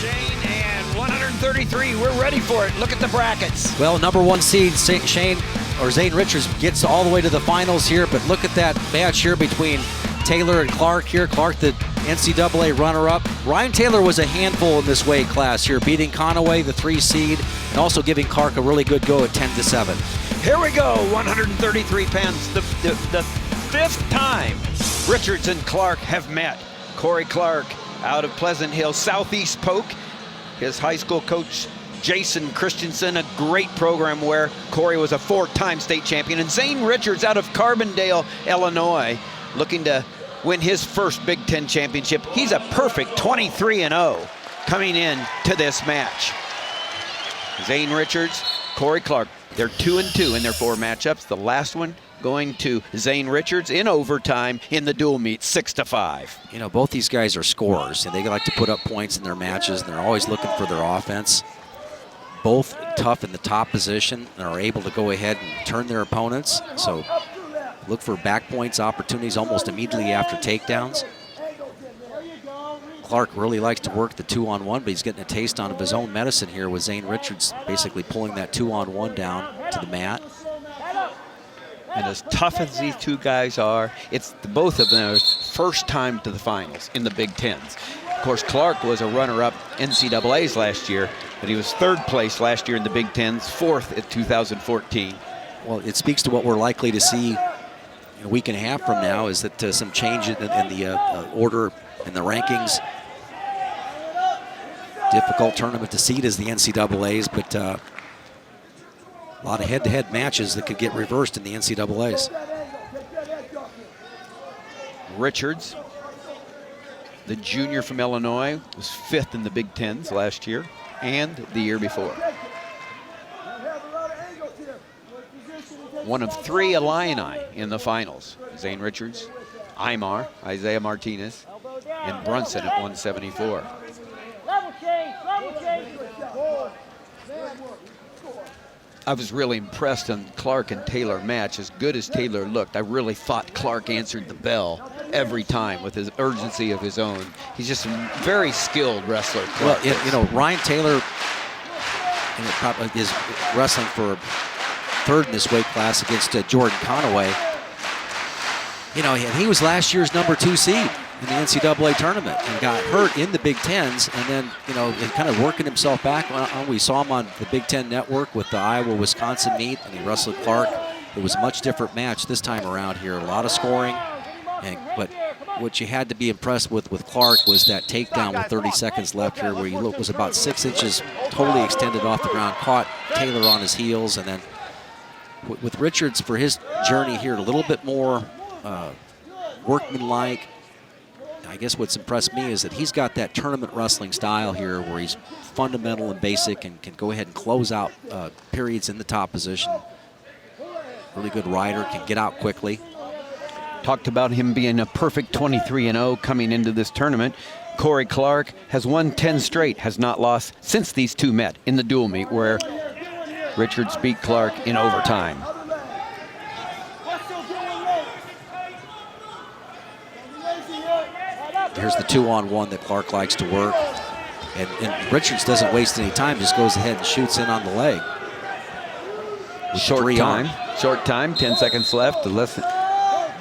Shane, and 133, we're ready for it. Look at the brackets. Well, number 1 seed Zane Richards gets all the way to the finals here, but look at that match here between Taylor and Clark here. Clark, the NCAA runner-up. Ryan Taylor was a handful in this weight class here, beating Conaway, the 3 seed, and also giving Clark a really good go at 10-7. Here we go, 133 pounds. The 5th time Richards and Clark have met. Corey Clark out of Pleasant Hill, Southeast Polk. His high school coach, Jason Christensen, a great program where Corey was a 4-time state champion. And Zane Richards out of Carbondale, Illinois, looking to win his first Big Ten championship. He's a perfect 23-0 coming in to this match. Zane Richards, Corey Clark, they're 2-2 in their 4 matchups. The last one going to Zane Richards in overtime in the dual meet, 6-5. You know, both these guys are scorers, and they like to put up points in their matches, and they're always looking for their offense. Both tough in the top position and are able to go ahead and turn their opponents. So look for back points opportunities almost immediately after takedowns. Clark really likes to work the 2-on-1, but he's getting a taste of his own medicine here with Zane Richards basically pulling that 2-on-1 down to the mat. And as tough as these two guys are, it's both of them first time to the finals in the Big Tens. Of course, Clark was a runner-up NCAAs last year, but he was 3rd place last year in the Big Tens, 4th at 2014. Well, it speaks to what we're likely to see in a week and a half from now, is that some change in the order and the rankings. Difficult tournament to seed as the NCAAs, but a lot of head-to-head matches that could get reversed in the NCAAs. Richards, the junior from Illinois, was 5th in the Big Tens last year and the year before. One of 3 Illini in the finals. Zane Richards, Aymar, Isaiah Martinez, and Brunson at 174. I was really impressed on Clark and Taylor match. As good as Taylor looked, I really thought Clark answered the bell every time with his urgency of his own. He's just a very skilled wrestler. Clark. Well, you know, Ryan Taylor is wrestling for 3rd in this weight class against Jordan Conaway. You know, he was last year's number 2 seed in the NCAA tournament and got hurt in the Big Tens, and then, you know, kind of working himself back. We saw him on the Big Ten Network with the Iowa-Wisconsin meet, and he wrestled Clark. It was a much different match this time around here. A lot of scoring, but what you had to be impressed with Clark was that takedown with 30 seconds left here, where he was about 6 inches totally extended off the ground, caught Taylor on his heels, and then with Richards for his journey here, a little bit more workmanlike. I guess what's impressed me is that he's got that tournament wrestling style here where he's fundamental and basic and can go ahead and close out periods in the top position. Really good rider, can get out quickly. Talked about him being a perfect 23-0 coming into this tournament. Corey Clark has won 10 straight, has not lost since these two met in the dual meet where Richards beat Clark in overtime. Here's the 2-on-1 that Clark likes to work. And Richards doesn't waste any time, just goes ahead and shoots in on the leg. Short time, 10 seconds left.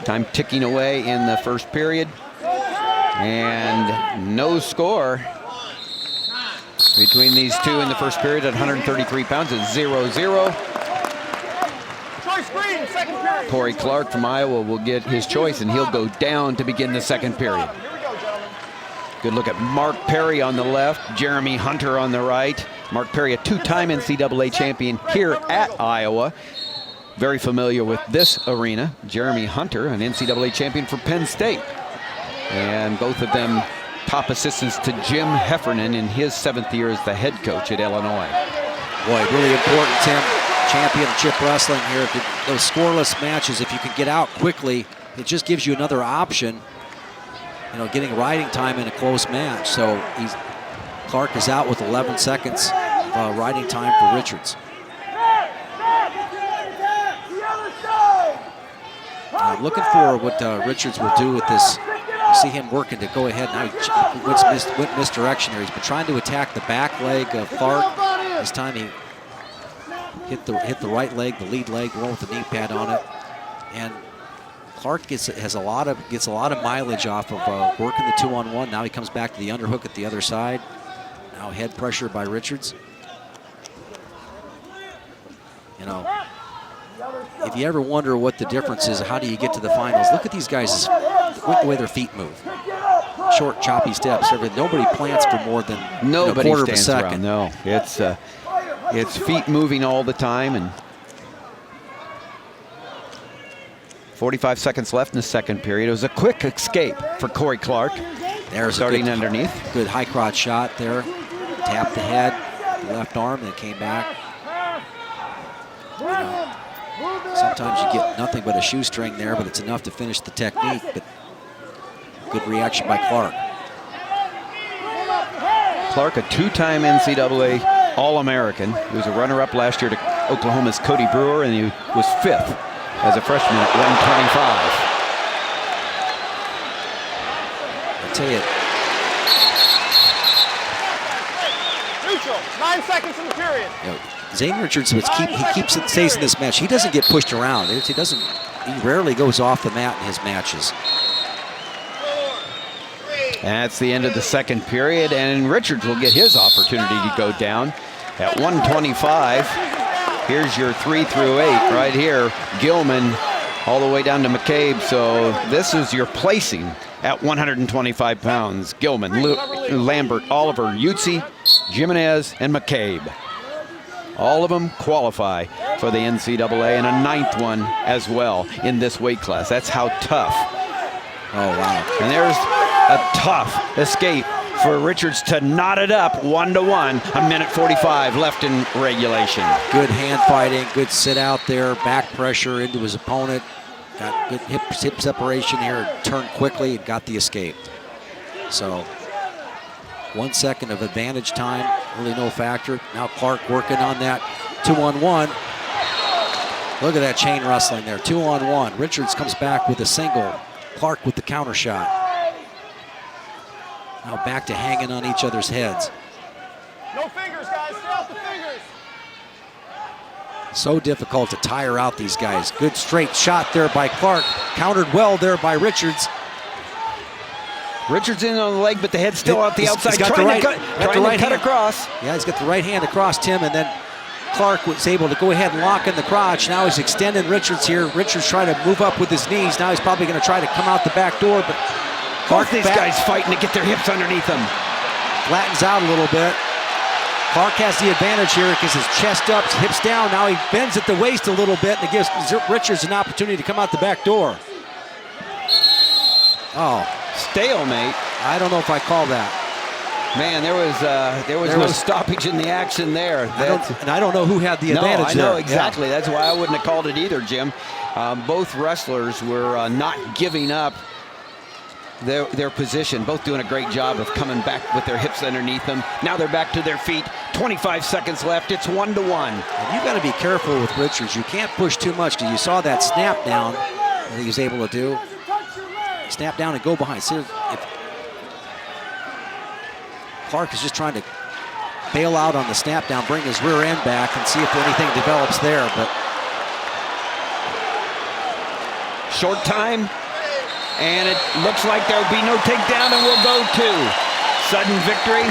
Time ticking away in the first period. And no score between these two in the first period at 133 pounds. It's 0-0. Corey Clark from Iowa will get his choice, and he'll go down to begin the second period. Good look at Mark Perry on the left, Jeremy Hunter on the right. Mark Perry, a 2-time NCAA champion here at Iowa. Very familiar with this arena. Jeremy Hunter, an NCAA champion for Penn State. And both of them top assistants to Jim Heffernan in his 7th year as the head coach at Illinois. Boy, really important, Tim. Championship wrestling here. Those scoreless matches, if you can get out quickly, it just gives you another option. You know, getting riding time in a close match. So Clark is out with 11 seconds riding time for Richards. I'm looking for what Richards will do with this You see him working to go ahead. Now he went misdirection there. He's been trying to attack the back leg of Clark. This time he hit the right leg, the lead leg, the one with the knee pad on it. And Clark gets a lot of mileage off of working the 2-on-1. Now he comes back to the underhook at the other side. Now head pressure by Richards. You know, if you ever wonder what the difference is, how do you get to the finals? Look at these guys, the way their feet move. Short, choppy steps. Nobody plants for more than a quarter of a second. No, it's feet moving all the time. And 45 seconds left in the second period. It was a quick escape for Corey Clark. There's starting underneath. Good high crotch shot there. Tapped the head, the left arm, then came back. You know, sometimes you get nothing but a shoestring there, but it's enough to finish the technique. But good reaction by Clark. Clark, a two-time NCAA All-American. He was a runner-up last year to Oklahoma's Cody Brewer, and he was 5th as a freshman at 125. I'll tell you. Neutral, 9 seconds in the period. You know, Zane Richards stays in this match. He doesn't get pushed around. He rarely goes off the mat in his matches. That's the end of the second period, and Richards will get his opportunity to go down at 125. Here's your 3 through 8 right here. Gilman all the way down to McCabe. So this is your placing at 125 pounds. Gilman, Lambert, Oliver, Yutzi, Jimenez, and McCabe. All of them qualify for the NCAA, and a 9th one as well in this weight class. That's how tough. Oh, wow. And there's a tough escape for Richards to knot it up 1-1. A minute 45 left in regulation. Good hand fighting, good sit out there, back pressure into his opponent. Got good hip separation here, turned quickly and got the escape. So 1 second of advantage time, really no factor. Now Clark working on that 2-on-1. Look at that chain wrestling there, 2-on-1. Richards comes back with a single. Clark with the counter shot. Now back to hanging on each other's heads. No fingers, guys. Stay off the fingers. So difficult to tire out these guys. Good straight shot there by Clark. Countered well there by Richards. Richards in on the leg, but the head's still out the outside. He's got trying to cut across. Yeah, he's got the right hand across Tim, and then Clark was able to go ahead and lock in the crotch. Now he's extending Richards here. Richards trying to move up with his knees. Now he's probably going to try to come out the back door, but Both these guys fighting to get their hips underneath them. Flattens out a little bit. Clark has the advantage here because his chest up, hips down. Now he bends at the waist a little bit, and it gives Richards an opportunity to come out the back door. Oh. Stalemate. I don't know if I call that. Man, there was no stoppage in the action there. I don't know who had the advantage there. No, I know exactly. Yeah. That's why I wouldn't have called it either, Jim. Both wrestlers were not giving up their position, both doing a great job of coming back with their hips underneath them. Now they're back to their feet. 25 seconds left. It's 1-1. And you got to be careful with Richards. You can't push too much because you saw that snap down that he was able to do. Snap down and go behind. See, if Clark is just trying to bail out on the snap down, bring his rear end back and see if anything develops there. But short time, and it looks like there'll be no takedown, and we'll go to sudden victory.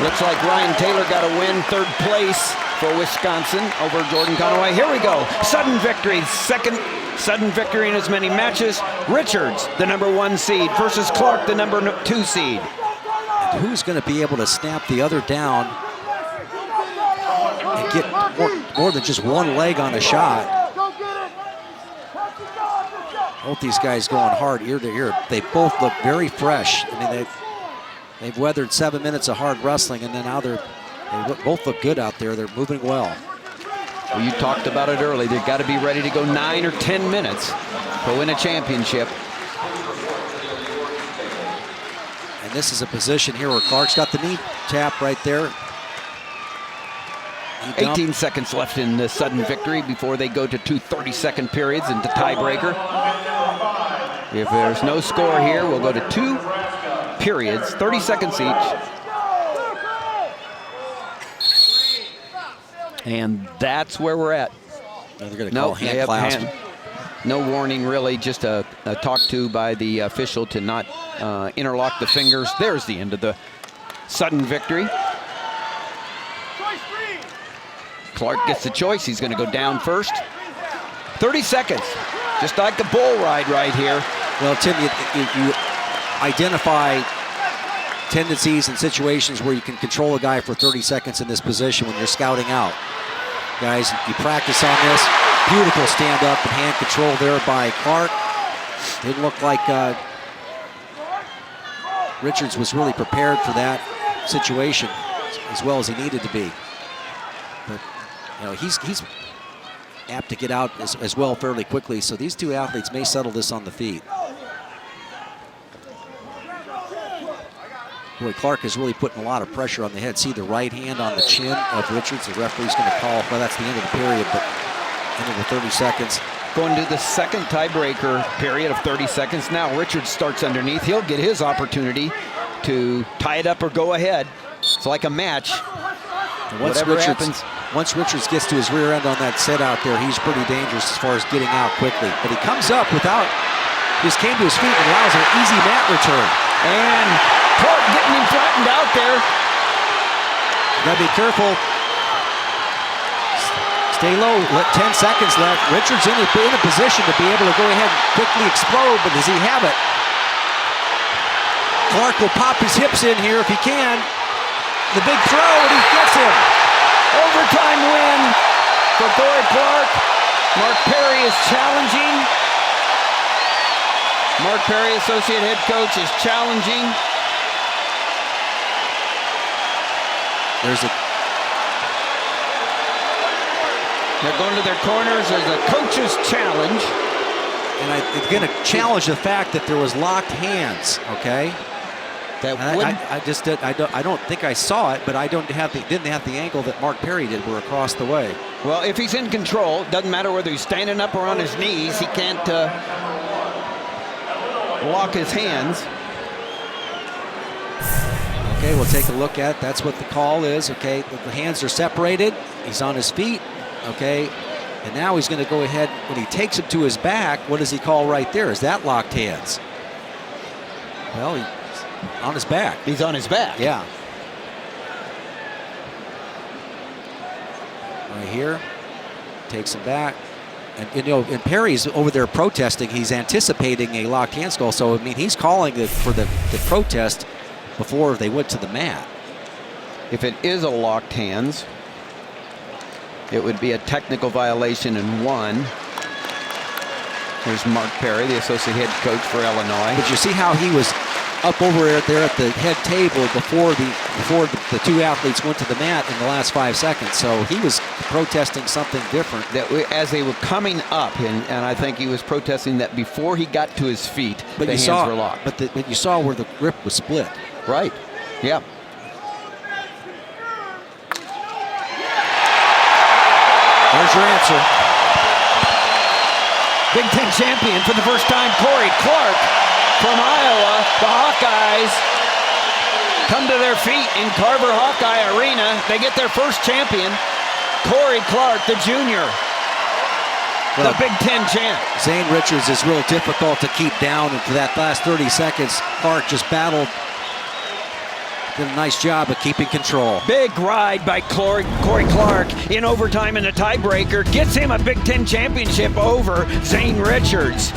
Looks like Ryan Taylor got a win, third place for Wisconsin over Jordan Conaway. Here we go, sudden victory, second sudden victory in as many matches. Richards, the #1 seed, versus Clark, the #2 seed. And who's going to be able to snap the other down and get more than just one leg on a shot? Both these guys going hard ear to ear. They both look very fresh. I mean, they've weathered 7 minutes of hard wrestling, and then now they both look good out there. They're moving well. Well, you talked about it early. They've got to be ready to go 9 or 10 minutes to win a championship. And this is a position here where Clark's got the knee tap right there. 18 seconds left in the sudden victory before they go to 2 30-second periods into tiebreaker. If there's no score here, we'll go to 2 periods, 30 seconds each. And that's where we're at. They're going to call hand clasp. No warning, really, just a talk to by the official to not interlock the fingers. There's the end of the sudden victory. Clark gets the choice. He's going to go down first. 30 seconds, just like a bull ride right here. Well, Tim, you identify tendencies and situations where you can control a guy for 30 seconds in this position when you're scouting out. Guys, you practice on this. Beautiful stand-up and hand control there by Clark. Didn't look like Richards was really prepared for that situation as well as he needed to be. But you know, he's apt to get out as well fairly quickly, so these two athletes may settle this on the feet. Boy, Clark is really putting a lot of pressure on the head. See the right hand on the chin of Richards. The referee's going to call, well, that's the end of the period, but end of the 30 seconds. Going to the second tiebreaker period of 30 seconds. Now Richards starts underneath. He'll get his opportunity to tie it up or go ahead. It's like a match. Once Richards gets to his rear end on that set out there, he's pretty dangerous as far as getting out quickly. But he comes up without, just came to his feet and allows an easy mat return. And Clark getting him flattened out there. You gotta be careful. Stay low, 10 seconds left. Richards in a position to be able to go ahead and quickly explode, but does he have it? Clark will pop his hips in here if he can. The big throw, and he gets him. Overtime win for Corey Clark. Mark Perry is challenging. Mark Perry, associate head coach, is challenging. They're going to their corners. There's a coach's challenge. And I'm going to challenge the fact that there was locked hands, okay? I don't think I saw it, but I didn't have the angle that Mark Perry did. We're across the way. Well, if he's in control, doesn't matter whether he's standing up or on his knees, he can't lock his hands. Okay, we'll take a look at it. That's what the call is. Okay, the hands are separated. He's on his feet. Okay, and now he's going to go ahead. When he takes him to his back, what does he call right there? Is that locked hands? Well, he's on his back. He's on his back. Yeah. Right here, takes him back. And you know, and Perry's over there protesting. He's anticipating a locked hands call. So I mean, he's calling for the protest before they went to the mat. If it is a locked hands, it would be a technical violation in 1. Here's Mark Perry, the associate head coach for Illinois. But you see how he was up over there at the head table before the two athletes went to the mat in the last 5 seconds. So he was protesting something different. As they were coming up, and I think he was protesting that before he got to his feet, the hands were locked. But you saw where the grip was split. Right. Yeah. There's your answer. Big Ten champion for the first time, Corey Clark from Iowa. The Hawkeyes come to their feet in Carver Hawkeye Arena. They get their first champion, Corey Clark, the junior. Well, the Big Ten champ. Zane Richards is real difficult to keep down, and for that last 30 seconds, Clark just battled. Did a nice job of keeping control. Big ride by Corey Clark in overtime in the tiebreaker. Gets him a Big Ten championship over Zane Richards.